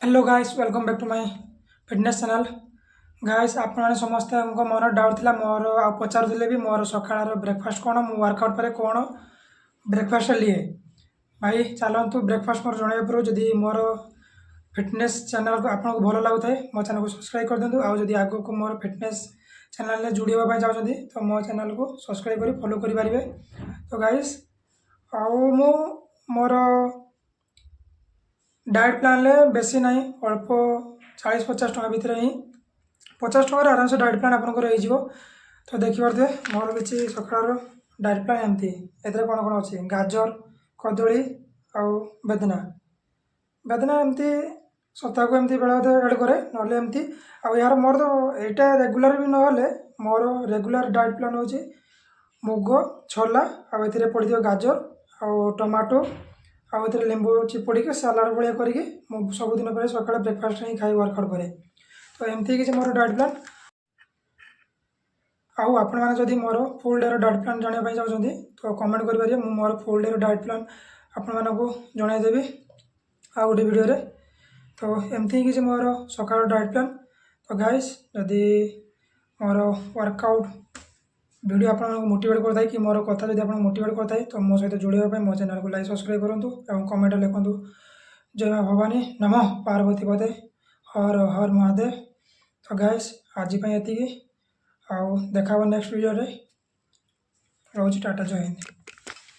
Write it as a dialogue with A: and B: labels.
A: Hello guys welcome back to my fitness channel. Guys आपने समस्ते मन डाउट थिला मोर आ पचारुले भी मोर सकाळ ब्रेकफास्ट कौन मु वर्कआउट पर कौन ब्रेकफास्ट लिए भाई चलतु ब्रेकफास्ट मोर जन पूर्व जदि मोर फिटनेस चैनल को आपको भल लगुए मो चैनल को सब्सक्राइब कर दिंतु आदि आगे को मोर फिटनेस चैनल में जुड़ापी चाहते तो मो चैनल को सब्सक्राइब कर फॉलो करेंगे। तो गाइस आउ मु मोर डाएट प्लान ले बेसी ना अल्प 40-50 टका भितर ही 50 टकर आराम से डाएट प्लान आपंकर हो। तो देखिए मोर किसी सकाल डाएट प्लान एमती ए कौन कौन अच्छी गाजर कदली आउ बेदना बेदना एमती सप्ताह को एमती बेले एड कै नामती यार मोर तो यहाँ रेगुलर भी ना मोर रेगुलर डाएट प्लान हो मुग छोला आउ पड़ो गाजर आउ टमाटो आउ लेंबू चिपुड़ी सालाड भाया करके सबुदिन पर सकाल ब्रेकफास्ट ही खाई वर्कआउट करे। तो एमती किसी मोर डाएट प्लान आउ आपण मैंने जदि मोर फुल डे डाएट प्लान जानापी चाहते तो कमेंट करेंगे मोर फुल डे डाएट प्लान आपण मानक जनईदेवी आ गोटे वीडियो। तो एमती किसी मोर सकाल डाएट प्लान। तो गाइस जदि मोर वर्कआउट वीडियो आप मोटिवेट करता है कि मोर कथा जब आप मोटिवेट करता है तो मो सहित जोड़ापी मो चैनल को लाइक सब्सक्राइब करूँ और कमेंट लिखूँ जय माँ भवानी नमः पार्वती पदे हर हर महादेव। तो गाइस आज ये आउ देखा नेक्स्ट वीडियो रे रोज टाटा जय हिंद।